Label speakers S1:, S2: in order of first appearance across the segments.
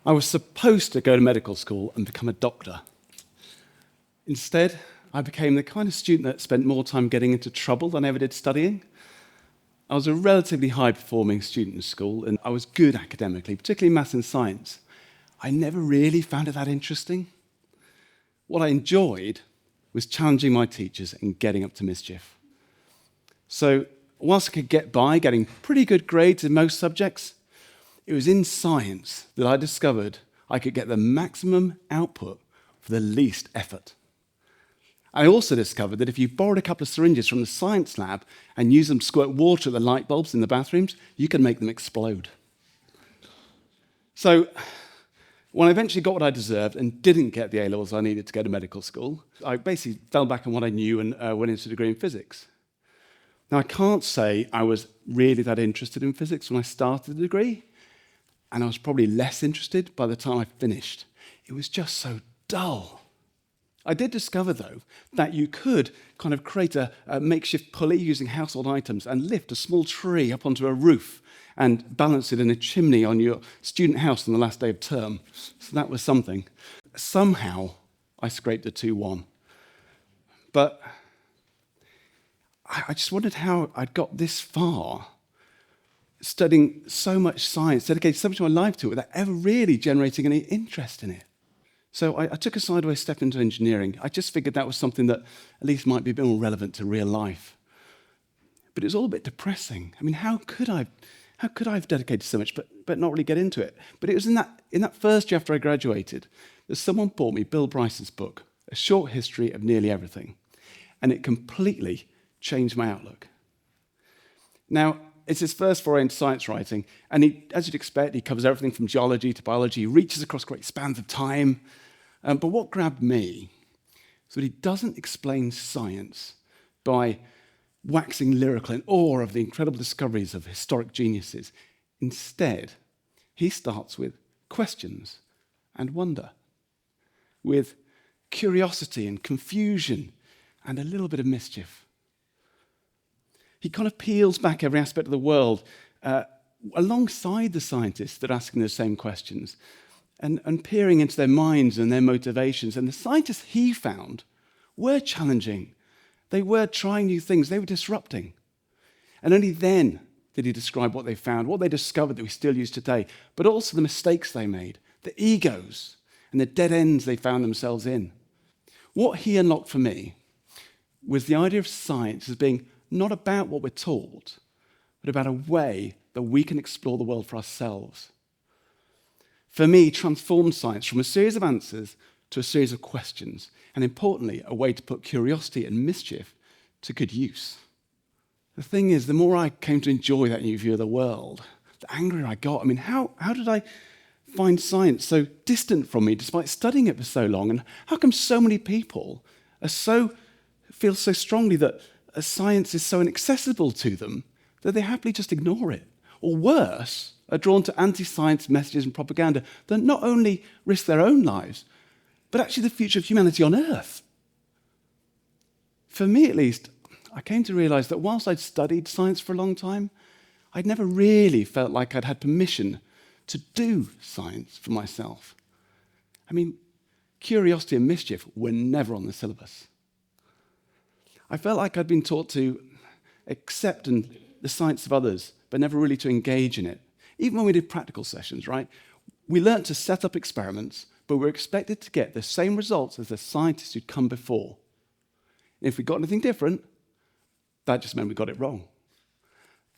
S1: I was supposed to go to medical school and become a doctor. Instead, I became the kind of student that spent more time getting into trouble than I ever did studying. I was a relatively high-performing student in school, and I was good academically, particularly maths and science. I never really found it that interesting. What I enjoyed was challenging my teachers and getting up to mischief. So, whilst I could get by getting pretty good grades in most subjects, it was in science that I discovered I could get the maximum output for the least effort. I also discovered that if you borrowed a couple of syringes from the science lab and used them to squirt water at the light bulbs in the bathrooms, you could make them explode. So, when I eventually got what I deserved and didn't get the A-levels I needed to go to medical school, I basically fell back on what I knew and went into a degree in physics. Now, I can't say I was really that interested in physics when I started the degree, and I was probably less interested by the time I finished. It was just so dull. I did discover, though, that you could kind of create a makeshift pulley using household items and lift a small tree up onto a roof and balance it in a chimney on your student house on the last day of term. So that was something. Somehow, I scraped a 2-1. But I just wondered how I'd got this far, studying so much science, dedicated so much of my life to it, without ever really generating any interest in it. So I took a sideways step into engineering. I just figured that was something that at least might be a bit more relevant to real life. But it was all a bit depressing. I mean, how could I have dedicated so much but not really get into it? But it was in that first year after I graduated that someone bought me Bill Bryce's book, A Short History of Nearly Everything. And it completely changed my outlook. Now, it's his first foray into science writing, and he, as you'd expect, he covers everything from geology to biology. He reaches across great spans of time. But what grabbed me is that he doesn't explain science by waxing lyrical in awe of the incredible discoveries of historic geniuses. Instead, he starts with questions and wonder, with curiosity and confusion and a little bit of mischief. He kind of peels back every aspect of the world alongside the scientists that are asking the same questions and peering into their minds and their motivations. And the scientists he found were challenging. They were trying new things. They were disrupting. And only then did he describe what they found, what they discovered that we still use today, but also the mistakes they made, the egos, and the dead ends they found themselves in. What he unlocked for me was the idea of science as being not about what we're taught, but about a way that we can explore the world for ourselves. For me, transformed science from a series of answers to a series of questions, and importantly, a way to put curiosity and mischief to good use. The thing is, the more I came to enjoy that new view of the world, the angrier I got. I mean, how did I find science so distant from me despite studying it for so long? And how come so many people feel so strongly that science is so inaccessible to them that they happily just ignore it? Or worse, are drawn to anti-science messages and propaganda that not only risk their own lives, but actually the future of humanity on Earth. For me, at least, I came to realize that whilst I'd studied science for a long time, I'd never really felt like I'd had permission to do science for myself. I mean, curiosity and mischief were never on the syllabus. I felt like I'd been taught to accept the science of others, but never really to engage in it. Even when we did practical sessions, right? We learned to set up experiments, but we were expected to get the same results as the scientists who'd come before. And if we got anything different, that just meant we got it wrong.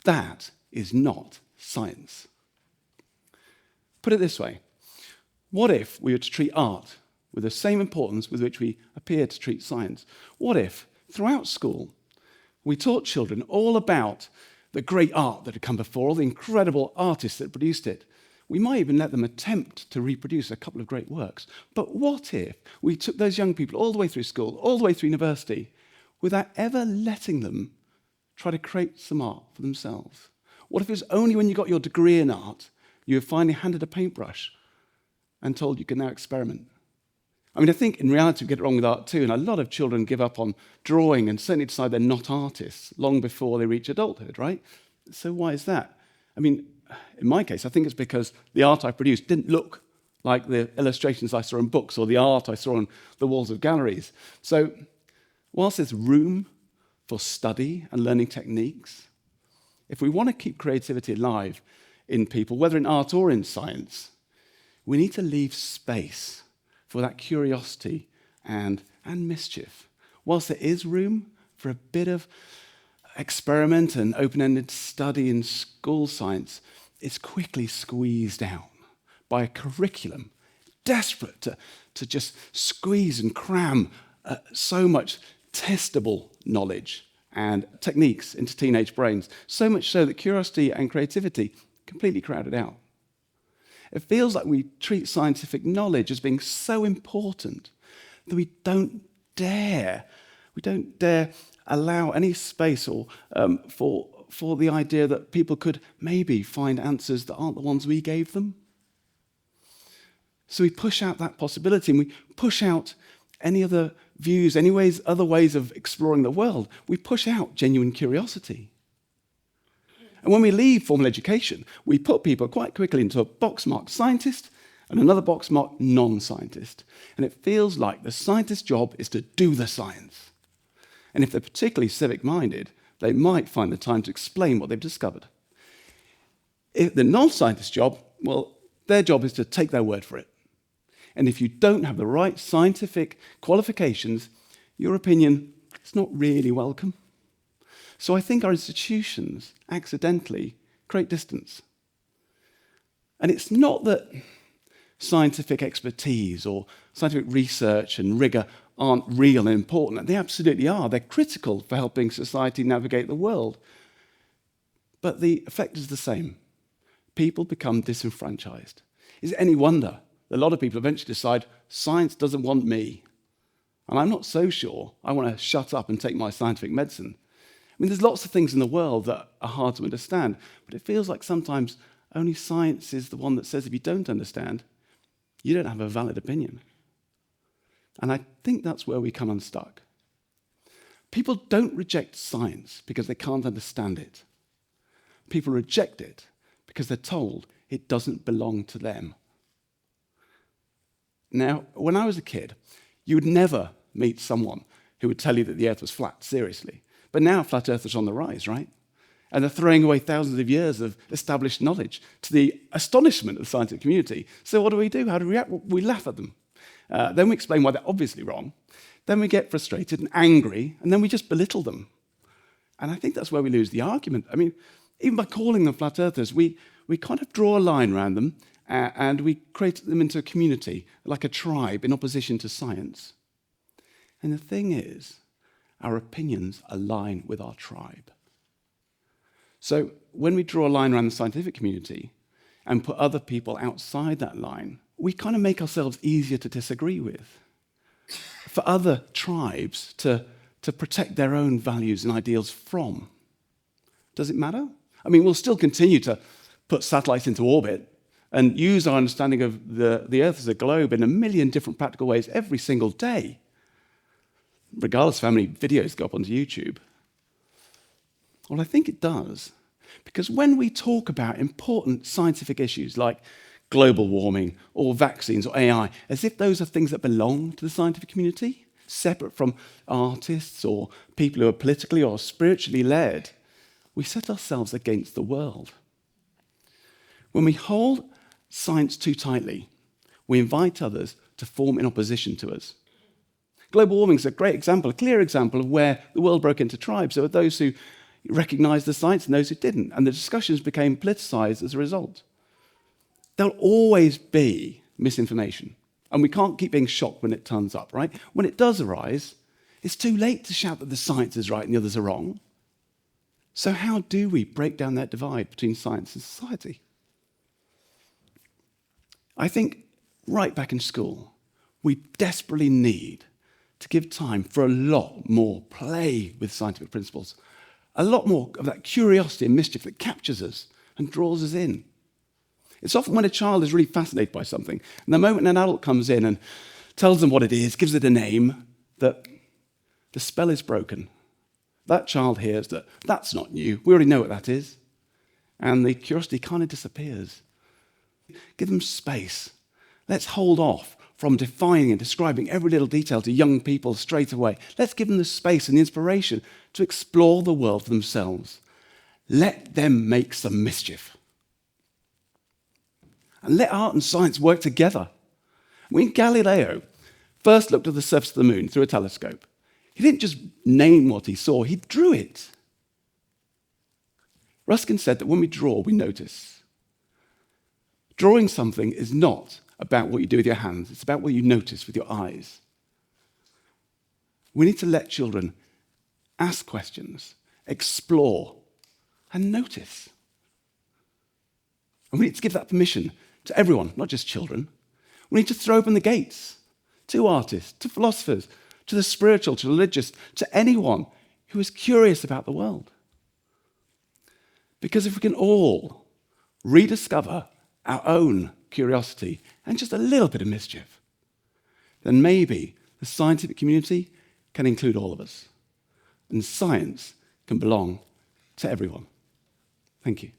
S1: That is not science. Put it this way. What if we were to treat art with the same importance with which we appear to treat science? What if, throughout school, we taught children all about the great art that had come before, all the incredible artists that produced it? We might even let them attempt to reproduce a couple of great works. But what if we took those young people all the way through school, all the way through university, without ever letting them try to create some art for themselves? What if it was only when you got your degree in art you were finally handed a paintbrush and told you can now experiment? I mean, I think in reality we get it wrong with art too, and a lot of children give up on drawing and certainly decide they're not artists long before they reach adulthood, right? So why is that? I mean, in my case, I think it's because the art I produced didn't look like the illustrations I saw in books or the art I saw on the walls of galleries. So whilst there's room for study and learning techniques, if we want to keep creativity alive in people, whether in art or in science, we need to leave space for that curiosity and mischief. Whilst there is room for a bit of experiment and open-ended study in school science, it's quickly squeezed out by a curriculum desperate to just squeeze and cram so much testable knowledge and techniques into teenage brains, so much so that curiosity and creativity completely crowded out. It feels like we treat scientific knowledge as being so important that we don't dare allow any space or for the idea that people could maybe find answers that aren't the ones we gave them. So we push out that possibility, and we push out any other views, other ways of exploring the world. We push out genuine curiosity. And when we leave formal education, we put people quite quickly into a box marked scientist and another box marked non-scientist. And it feels like the scientist's job is to do the science. And if they're particularly civic-minded, they might find the time to explain what they've discovered. If the non-scientist's job, well, their job is to take their word for it. And if you don't have the right scientific qualifications, your opinion is not really welcome. So I think our institutions accidentally create distance. And it's not that scientific expertise or scientific research and rigor aren't real and important. They absolutely are. They're critical for helping society navigate the world. But the effect is the same. People become disenfranchised. Is it any wonder that a lot of people eventually decide, science doesn't want me? And I'm not so sure I want to shut up and take my scientific medicine. I mean, there's lots of things in the world that are hard to understand, but it feels like sometimes only science is the one that says if you don't understand, you don't have a valid opinion. And I think that's where we come unstuck. People don't reject science because they can't understand it. People reject it because they're told it doesn't belong to them. Now, when I was a kid, you would never meet someone who would tell you that the Earth was flat, seriously. But now flat earthers are on the rise, right? And they're throwing away thousands of years of established knowledge to the astonishment of the scientific community. So what do? How do we react? Well, we laugh at them. Then we explain why they're obviously wrong. Then we get frustrated and angry, and then we just belittle them. And I think that's where we lose the argument. I mean, even by calling them flat earthers, we kind of draw a line around them, and we create them into a community, like a tribe in opposition to science. And the thing is, our opinions align with our tribe. So when we draw a line around the scientific community and put other people outside that line, we kind of make ourselves easier to disagree with. For other tribes to protect their own values and ideals from. Does it matter? I mean, we'll still continue to put satellites into orbit and use our understanding of the Earth as a globe in a million different practical ways every single day, regardless of how many videos go up onto YouTube. Well, I think it does, because when we talk about important scientific issues like global warming or vaccines or AI, as if those are things that belong to the scientific community, separate from artists or people who are politically or spiritually led, we set ourselves against the world. When we hold science too tightly, we invite others to form in opposition to us. Global warming is a great example, a clear example of where the world broke into tribes. There were those who recognized the science and those who didn't, and the discussions became politicized as a result. There'll always be misinformation, and we can't keep being shocked when it turns up, right? When it does arise, it's too late to shout that the science is right and the others are wrong. So how do we break down that divide between science and society? I think right back in school, we desperately need to give time for a lot more play with scientific principles, a lot more of that curiosity and mischief that captures us and draws us in. It's often when a child is really fascinated by something, and the moment an adult comes in and tells them what it is, gives it a name, that the spell is broken. That child hears that that's not new, we already know what that is, and the curiosity kind of disappears. Give them space. Let's hold off from defining and describing every little detail to young people straight away. Let's give them the space and the inspiration to explore the world for themselves. Let them make some mischief. And let art and science work together. When Galileo first looked at the surface of the moon through a telescope, he didn't just name what he saw, he drew it. Ruskin said that when we draw, we notice. Drawing something is not about what you do with your hands, it's about what you notice with your eyes. We need to let children ask questions, explore, and notice. And we need to give that permission to everyone, not just children. We need to throw open the gates to artists, to philosophers, to the spiritual, to religious, to anyone who is curious about the world. Because if we can all rediscover our own curiosity and just a little bit of mischief, then maybe the scientific community can include all of us. And science can belong to everyone. Thank you.